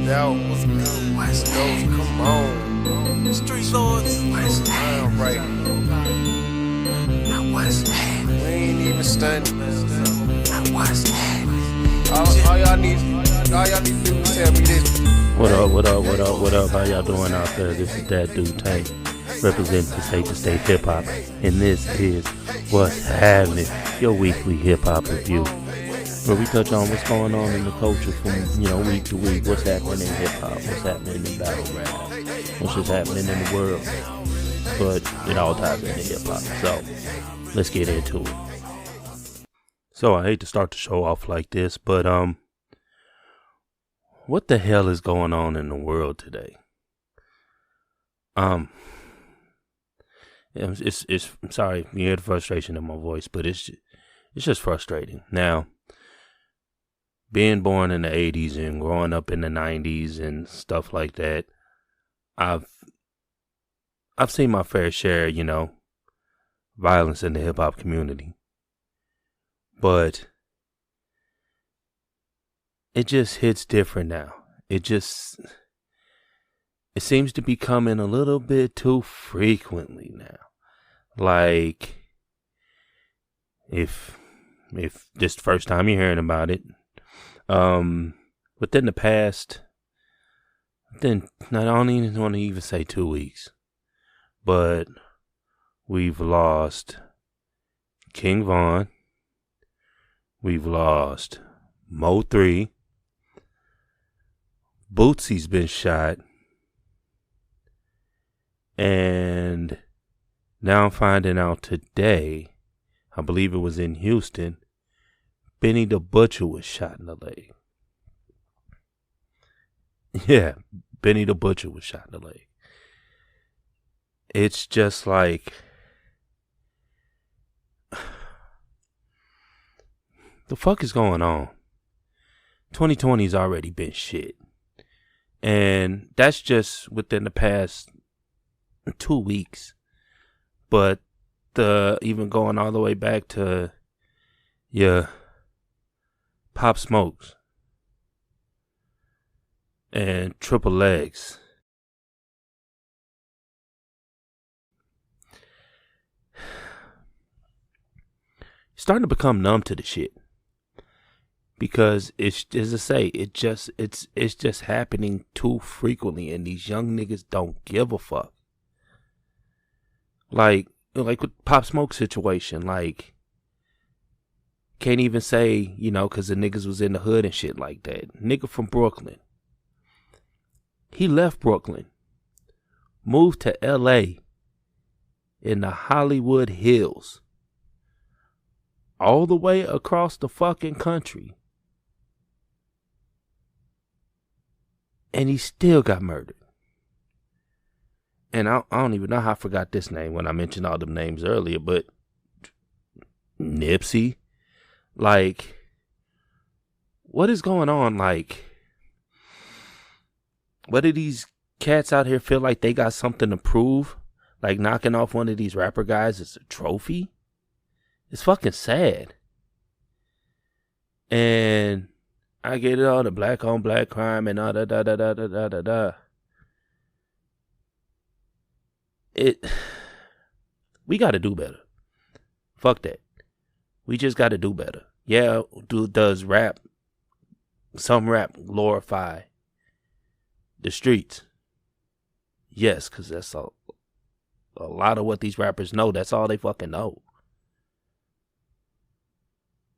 That was good. West Coast, come on. Street Lords, West Ham, right? Not West Ham. We ain't even standing, man. Not West Ham. All y'all need to do is tell me this. What up? How y'all doing out there? This is that dude Tank, representing for State to State Hip Hop, and this is What's Happening, your weekly hip hop review, where we touch on what's going on in the culture from week to week. What's happening in hip hop? What's happening in battle rap? What's just happening in the world? But it all ties into hip hop. So let's get into it. So I hate to start the show off like this, but what the hell is going on in the world today? It's I'm sorry you hear the frustration in my voice, but it's just frustrating. Now, being born in the 80s and growing up in the 90s and stuff like that, I've seen my fair share, violence in the hip hop community. But it just hits different now. It seems to be coming a little bit too frequently now. Like, if this the first time you're hearing about it, within the past, I don't even want to even say 2 weeks, but we've lost King Von, we've lost MO3, Boosie's been shot, and now I'm finding out today, I believe it was in Houston, Benny the Butcher was shot in the leg. Yeah, Benny the Butcher was shot in the leg. It's just like, the fuck is going on? 2020's already been shit. And that's just within the past 2 weeks. But even going all the way back to Pop Smokes and Triple Legs. Starting to become numb to the shit. Because it's, as I say, it's just happening too frequently, and these young niggas don't give a fuck. Like with Pop Smoke situation, like, can't even say, cause the niggas was in the hood and shit like that. Nigga from Brooklyn. He left Brooklyn, moved to LA in the Hollywood Hills, all the way across the fucking country. And he still got murdered. And I don't even know how I forgot this name when I mentioned all them names earlier, but Nipsey. Like, what is going on? Like, what do these cats out here feel like they got something to prove? Like, knocking off one of these rapper guys is a trophy? It's fucking sad. And I get it all, the black on black crime and all da. We gotta do better. Fuck that. We just gotta do better. Yeah, does some rap glorify the streets? Yes, because that's a lot of what these rappers know. That's all they fucking know.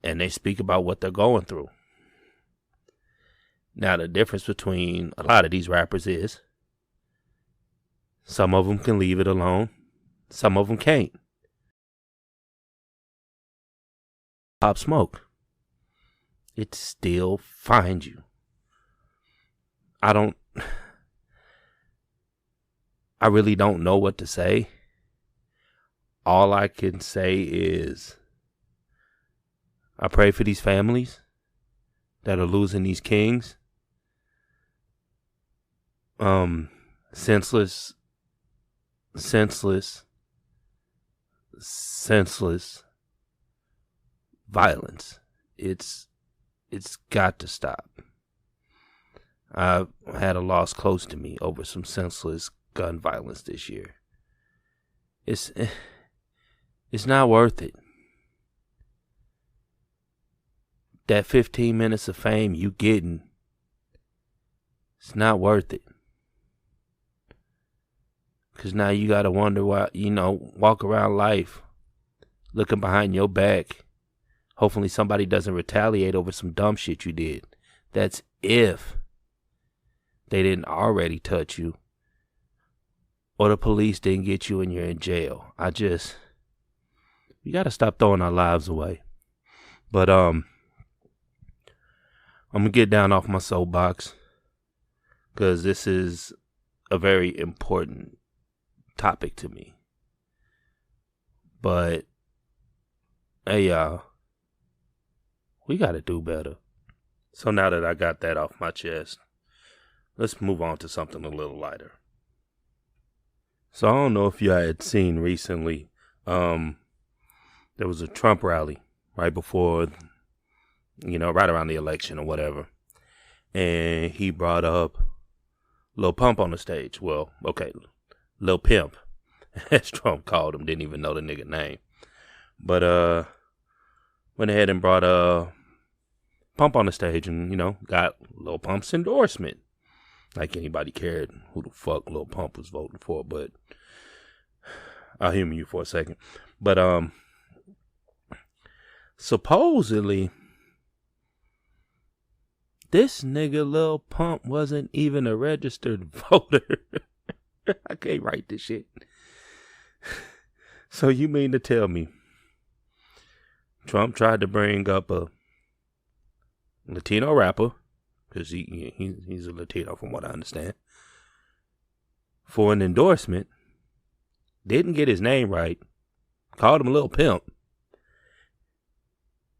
And they speak about what they're going through. Now, the difference between a lot of these rappers is some of them can leave it alone. Some of them can't. Pop Smoke. It still finds you. I really don't know what to say. All I can say is I pray for these families that are losing these kings. Senseless violence. It's got to stop. I had a loss close to me over some senseless gun violence this year. It's not worth it. That 15 minutes of fame you getting, it's not worth it. Because now you got to wonder why, walk around life looking behind your back. Hopefully somebody doesn't retaliate over some dumb shit you did. That's if they didn't already touch you or the police didn't get you and you're in jail. We got to stop throwing our lives away. But I'm going to get down off my soapbox because this is a very important topic to me. But hey, y'all, we got to do better. So now that I got that off my chest, let's move on to something a little lighter. So I don't know if you had seen recently, there was a Trump rally right before, right around the election or whatever. And he brought up Lil Pump on the stage. Well, okay, Lil Pimp, as Trump called him, didn't even know the nigga name. But went ahead and brought Pump on the stage and, got Lil Pump's endorsement. Like anybody cared who the fuck Lil Pump was voting for, but I'll humor you for a second. But supposedly this nigga Lil Pump wasn't even a registered voter. I can't write this shit. So you mean to tell me Trump tried to bring up a Latino rapper, because he's a Latino from what I understand, for an endorsement, didn't get his name right, called him Lil Pimp,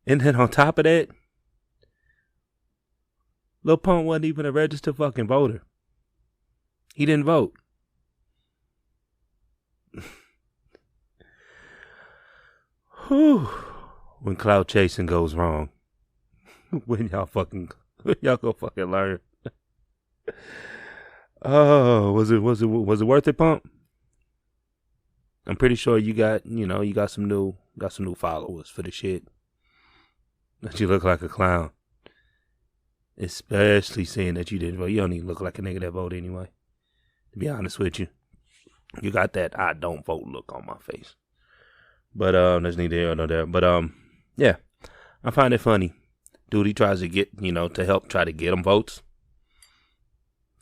and then on top of that, Lil Pump wasn't even a registered fucking voter. He didn't vote. Whew. When cloud chasing goes wrong. When y'all go fucking learn. Oh, was it worth it, Pump? I'm pretty sure you got some new followers for the shit. That you look like a clown. Especially seeing that you didn't vote. You don't even look like a nigga that voted anyway. To be honest with you. You got that I don't vote look on my face. But there's neither here nor there. But yeah. I find it funny. Dude, he tries to get, to help try to get him votes.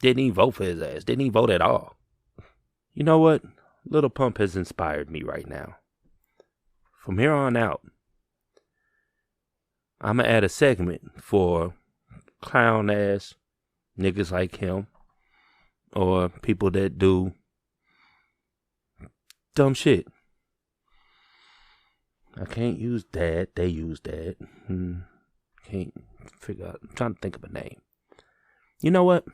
Didn't even vote for his ass. Didn't even vote at all. You know what? Lil Pump has inspired me right now. From here on out, I'm going to add a segment for clown ass niggas like him. Or people that do dumb shit. I can't use that. They use that. Can't figure out. I'm trying to think of a name. You know what?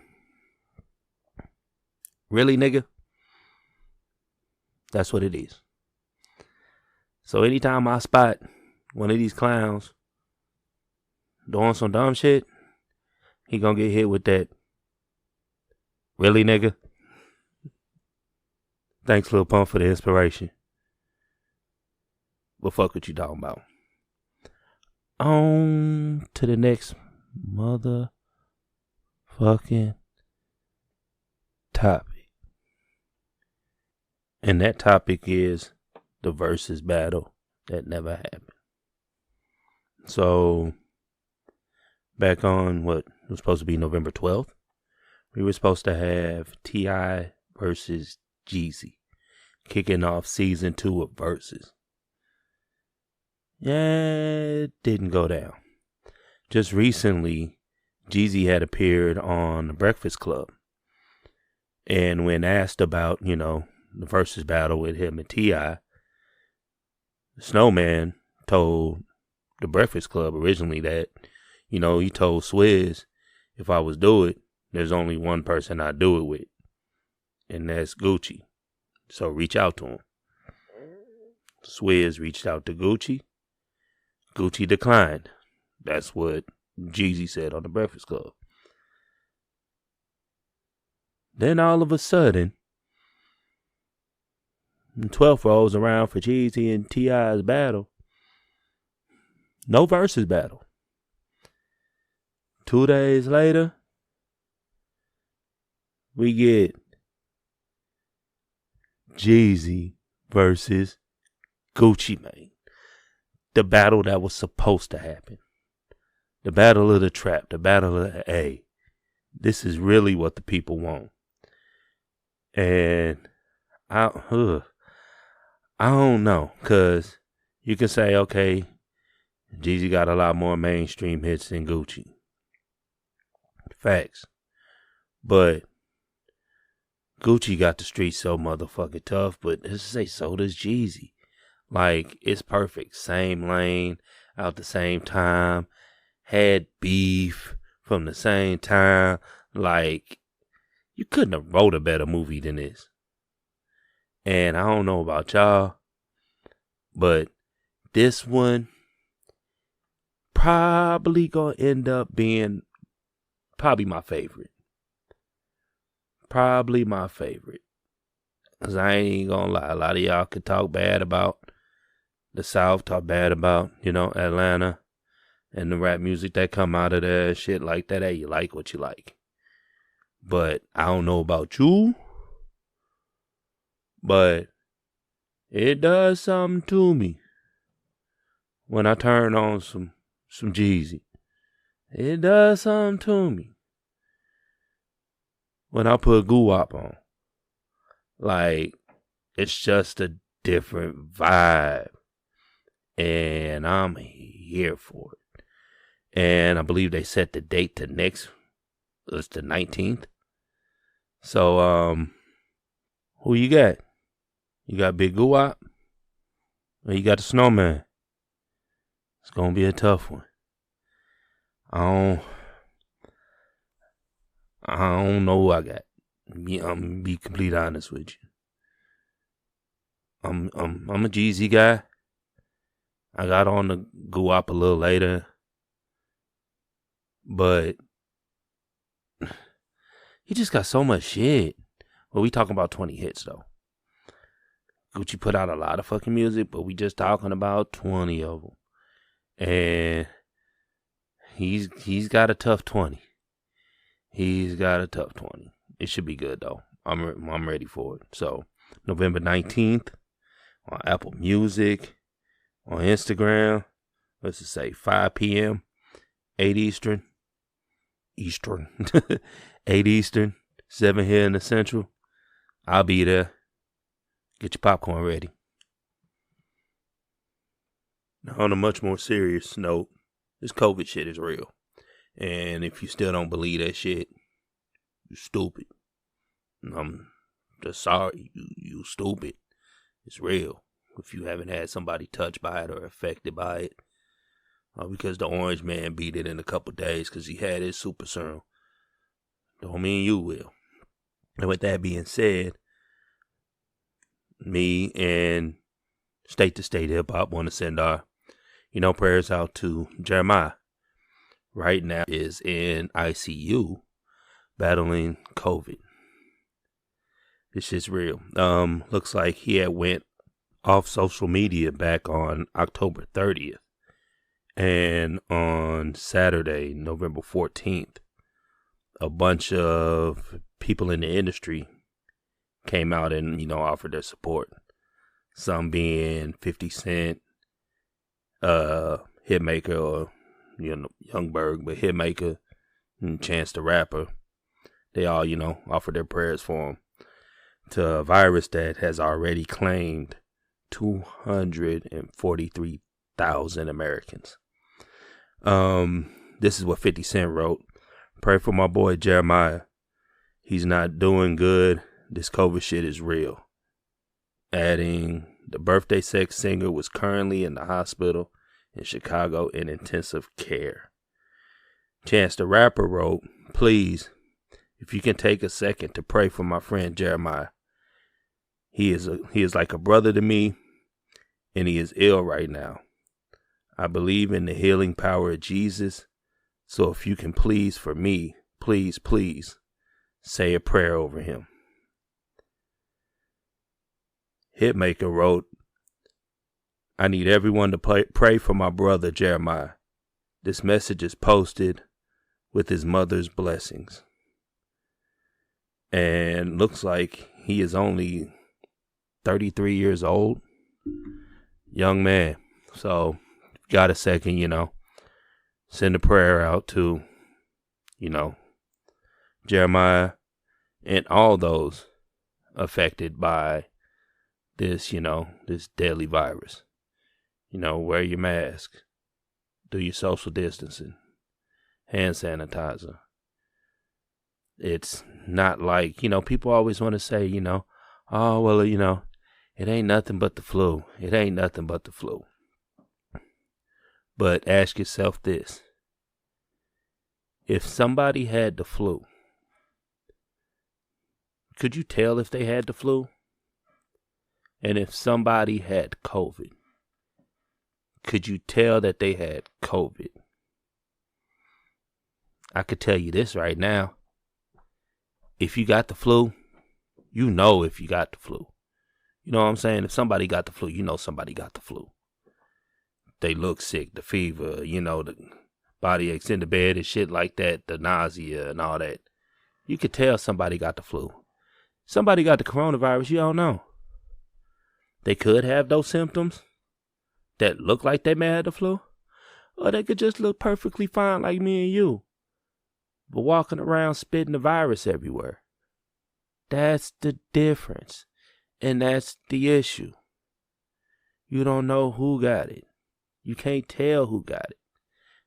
Really, nigga? That's what it is. So anytime I spot one of these clowns doing some dumb shit, he gonna get hit with that. Really, nigga? Thanks, Lil Pump, for the inspiration. What fuck what you talking about? On to the next motherfucking topic. And that topic is the Verzuz battle that never happened. So, back on what was supposed to be November 12th, we were supposed to have T.I. versus Jeezy kicking off season 2 of Verzuz. Yeah, it didn't go down. Just recently, Jeezy had appeared on The Breakfast Club. And when asked about, the Verzuz battle with him and T.I., Snowman told The Breakfast Club originally that, he told Swizz, if I was do it, there's only one person I'd do it with. And that's Gucci. So reach out to him. Swizz reached out to Gucci. Gucci declined. That's what Jeezy said on The Breakfast Club. Then all of a sudden, 12th rolls around for Jeezy and T.I.'s battle. No Verzuz battle. 2 days later, we get Jeezy versus Gucci Mane. The battle that was supposed to happen. The battle of the trap. The battle of the A. This is really what the people want. And I don't know. Because you can say, okay, Jeezy got a lot more mainstream hits than Gucci. Facts. But Gucci got the streets so motherfucking tough, but let's say so does Jeezy. Like, it's perfect. Same lane, out the same time, had beef from the same time. Like, you couldn't have wrote a better movie than this. And I don't know about y'all, but this one probably gonna end up being probably my favorite. Probably my favorite. Because I ain't gonna lie. A lot of y'all could talk bad about the South, talk bad about, Atlanta and the rap music that come out of there, shit like that. Hey, you like what you like. But I don't know about you. But it does something to me when I turn on some Jeezy. It does something to me when I put Goo-Wop on. Like, it's just a different vibe. And I'm here for it. And I believe they set the date to it's the 19th. So, who you got? You got Big Goo-Wop? Or you got the Snowman? It's gonna be a tough one. I don't know who I got. I'm gonna be completely honest with you. I'm a Jeezy guy. I got on the Goo-Wop a little later. But he just got so much shit. Well, we talking about 20 hits though. Gucci put out a lot of fucking music, but we just talking about 20 of them. And he's got a tough 20. He's got a tough 20. It should be good though. I'm ready for it. So November 19th on Apple Music, on Instagram. Let's just say 5 p.m. 8 Eastern. 8 Eastern, 7 here in the Central. I'll be there. Get your popcorn ready. Now, on a much more serious note, this COVID shit is real. And if you still don't believe that shit, you're stupid. I'm just sorry, you stupid. It's real. If you haven't had somebody touched by it or affected by it, because the orange man beat it in a couple days because he had his super serum, don't mean you will. And with that being said, me and State to State Hip Hop want to send our, prayers out to Jeremih. Right now is in ICU battling COVID. This shit's real. Looks like he had went off social media back on October 30th. And on Saturday, November 14th, a bunch of people in the industry came out and, offered their support. Some being 50 Cent, Hitmaker, or, Youngberg, but Hitmaker and Chance the Rapper. They all, offered their prayers for him. To a virus that has already claimed 243,000 Americans. This is what 50 Cent wrote. Pray for my boy Jeremih. He's not doing good. This COVID shit is real. Adding, the birthday sex singer was currently in the hospital in Chicago in intensive care. Chance the Rapper wrote, please, if you can take a second to pray for my friend Jeremih. He is like a brother to me, and he is ill right now. I believe in the healing power of Jesus. So if you can please for me, please, say a prayer over him. Hitmaker wrote, I need everyone to pray for my brother Jeremih. This message is posted with his mother's blessings. And looks like he is only 33 years old. Young man. So, got a second, send a prayer out to, Jeremih and all those affected by this, this deadly virus. Wear your mask. Do your social distancing. Hand sanitizer. It's not like, people always want to say, oh, well, it ain't nothing but the flu. It ain't nothing but the flu. But ask yourself this. If somebody had the flu, could you tell if they had the flu? And if somebody had COVID, could you tell that they had COVID? I could tell you this right now. If you got the flu, you know if you got the flu. You know what I'm saying? If somebody got the flu, you know somebody got the flu. They look sick, the fever, the body aches in the bed and shit like that, the nausea and all that. You could tell somebody got the flu. Somebody got the coronavirus, you don't know. They could have those symptoms that look like they may have the flu, or they could just look perfectly fine like me and you, but walking around spitting the virus everywhere. That's the difference, and that's the issue. You don't know who got it. You can't tell who got it.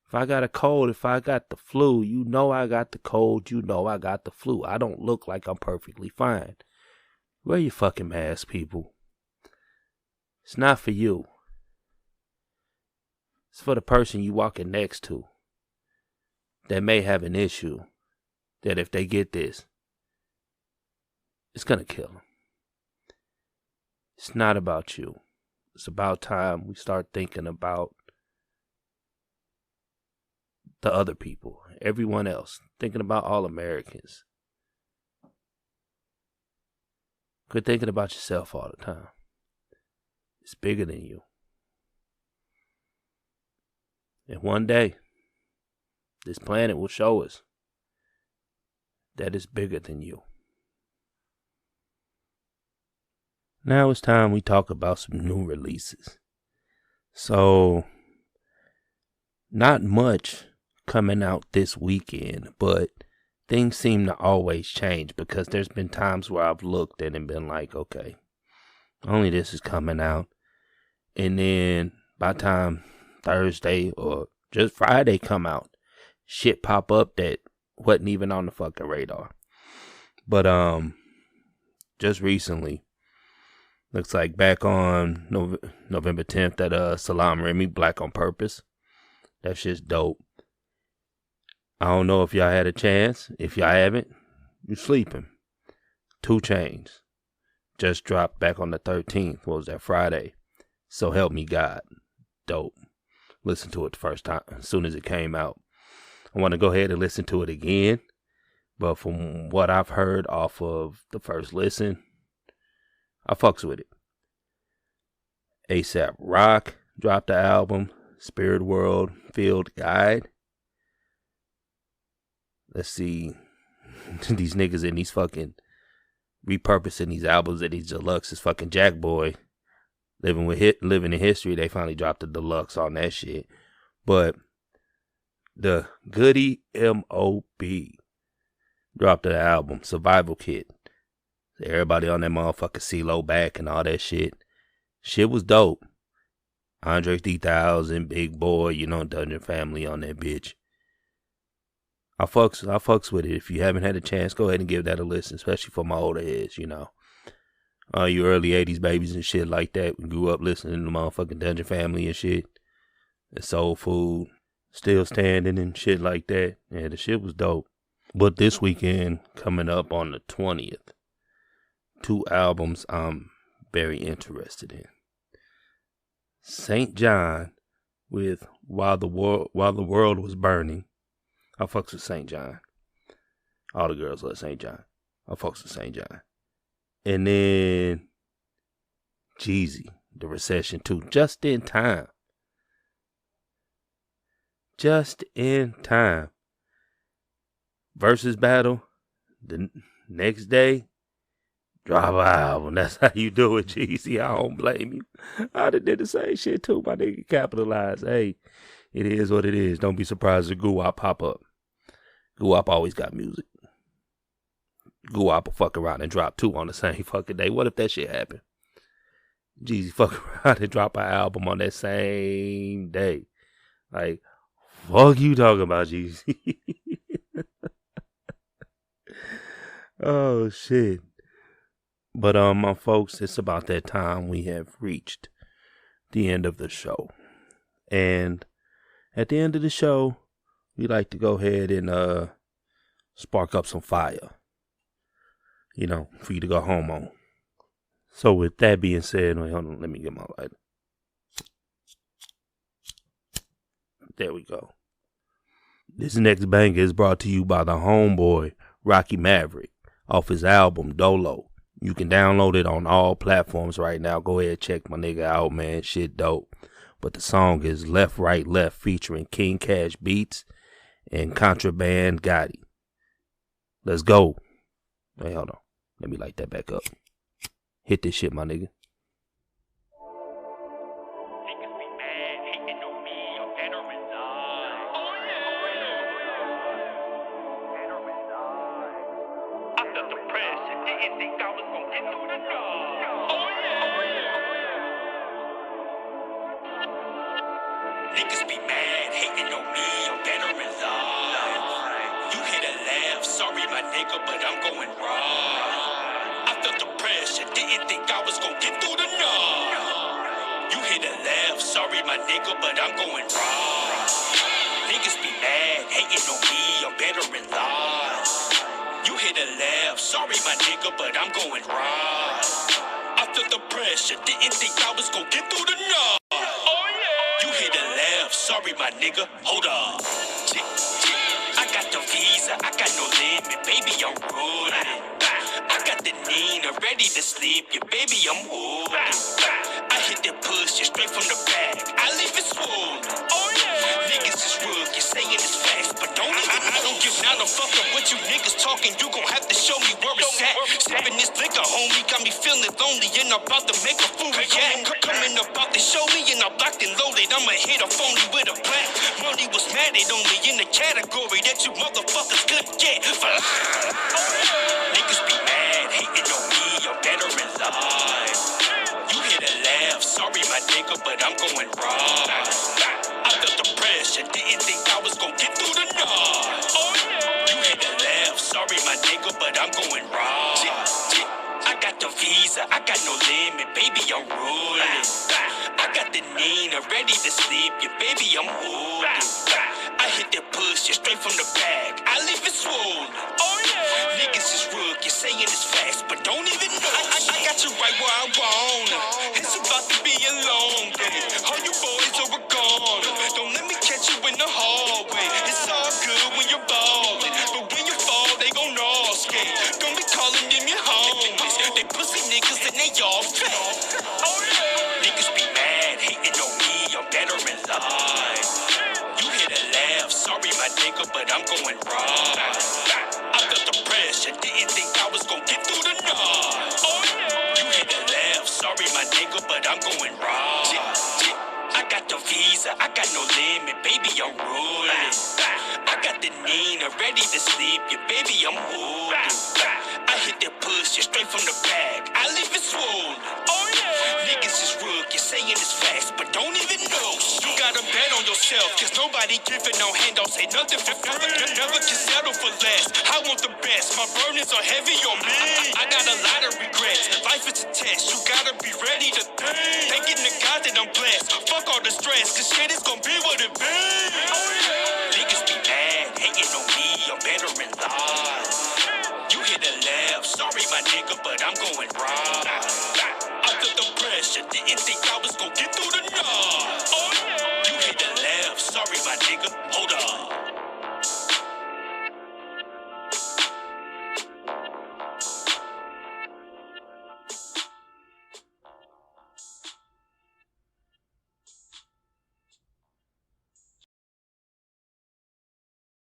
If I got a cold, if I got the flu, you know I got the cold, you know I got the flu. I don't look like I'm perfectly fine. Wear your fucking mask, people. It's not for you. It's for the person you walking next to that may have an issue that if they get this, it's going to kill them. It's not about you. It's about time we start thinking about the other people, everyone else, thinking about all Americans. Quit thinking about yourself all the time. It's bigger than you. And one day, this planet will show us that it's bigger than you. Now it's time we talk about some new releases. So, not much coming out this weekend, but things seem to always change because there's been times where I've looked at it and been like, okay, only this is coming out. And then by the time Thursday or just Friday come out, shit pop up that wasn't even on the fucking radar. But just recently, looks like back on November 10th that Salam Remy, Black on Purpose. That shit's dope. I don't know if y'all had a chance. If y'all haven't, you sleeping. 2 Chainz just dropped back on the 13th. What was that, Friday? So Help Me God. Dope. Listen to it the first time as soon as it came out. I want to go ahead and listen to it again. But from what I've heard off of the first listen, I fucks with it. A$AP Rock dropped the album, Spirit World Field Guide. Let's see, these niggas in these fucking repurposing these albums and these deluxes. Fucking Jack Boy, living in history. They finally dropped the deluxe on that shit. But the Goody M.O.B. dropped the album, Survival Kit. Everybody on that motherfucker CeeLo back and all that shit. Shit was dope. Andre 3000, Big Boy, Dungeon Family on that bitch. I fucks with it. If you haven't had a chance, go ahead and give that a listen, especially for my older heads, All you early 80s babies and shit like that. We grew up listening to motherfucking Dungeon Family and shit. And Soul Food, Still Standing and shit like that. Yeah, the shit was dope. But this weekend, coming up on the 20th, 2 albums I'm very interested in. St. John with While the World Was Burning. I fucks with St. John. All the girls love St. John. I fucks with St. John. And then Jeezy, the recession too. Just in time. Just in time. Verzuz battle. The next day, drop an album. That's how you do it, Jeezy. I don't blame you. I did the same shit too. My nigga capitalized. Hey, it is what it is. Don't be surprised if Guwap pop up. Guwap always got music. Guwap will fuck around and drop 2 on the same fucking day. What if that shit happened? Jeezy fuck around and drop an album on that same day. Like, fuck you talking about, Jeezy? Oh, shit. But, my folks, it's about that time we have reached the end of the show. And at the end of the show, we like to go ahead and spark up some fire. You know, for you to go home on. So with that being said, wait, hold on, let me get my lighter. There we go. This next banger is brought to you by the homeboy, Rocky Maverick, off his album, Dolo. You can download it on all platforms right now. Go ahead, check my nigga out, man. Shit dope. But the song is Left, Right, Left, featuring King Cash Beats and Contraband Gotti. Let's go. Wait, hold on. Let me light that back up. Hit this shit, my nigga. Niggas be mad, hating on me, I'm better in life. You hit a laugh, sorry my nigga, but I'm going raw. I felt the pressure, didn't think I was gonna get through the night. You hit a laugh, sorry my nigga, but I'm going raw. Niggas be mad, hating on me, I'm better in life. You hit a laugh, sorry my nigga, but I'm going raw. I felt the pressure, didn't think I was gonna get through the night. You hit a laugh, sorry my nigga, hold up. I got the visa, I got no limit, baby I'm rolling. I got the Nina, ready to sleep, yeah baby I'm holding. I hit that pussy straight from the back, I leave it swollen. Niggas is rookie, saying it's fast, but don't even I don't give not a fuck of what you niggas talking, you gon' have to show me where it's at. Sipping this liquor, homie, got me feeling lonely, and I'm about to make a fool react. Coming about to show me, and I'm locked and loaded, I'ma hit a phony with a black. Money was mad at on me in the category that you motherfuckers couldn't get. Niggas be mad, hating on me, I'm better in life. You hit a laugh, sorry my nigga, but I'm going raw. I felt the pressure, didn't think I was gonna get through the night. You hit a laugh, sorry my nigga, but I'm going raw. I got the visa, I got no limit, baby I'm rolling. I got the Nina, ready to sleep, yeah baby I'm holding. I hit that pussy straight from the bag, I leave it swollen. Niggas is rookie, saying it's fast, but don't even know. I got you right where I want. It's about to be a long day. All you boys are gone. Don't let me catch you in the hallway. It's all good when you're ballin', but when you fall, they gon' all skate. Don't be calling them your homies. They pussy niggas and they all fake. Niggas be mad, hating on me, I'm better in life. You hit a laugh, sorry my nigga, but I'm going raw. I felt the pressure, didn't think I was gonna get through the night. You hit a laugh, sorry my nigga, but I'm going raw. I got the visa, I got no limit, baby I'm rolling. I got the Nina, ready to sleep, yeah baby I'm holding. I hit that pussy straight from the bag, I leave it swollen. Niggas is rookie, saying it's fast, but don't even know. You gotta bet on yourself, cause nobody giving no handouts, ain't nothing for free. Never can settle for less, I want the best, my burdens are heavy on me. I got a lot of regrets, life is a test, you gotta be ready to think. Thanking the God that I'm blessed, fuck all the stress, cause shit is gonna be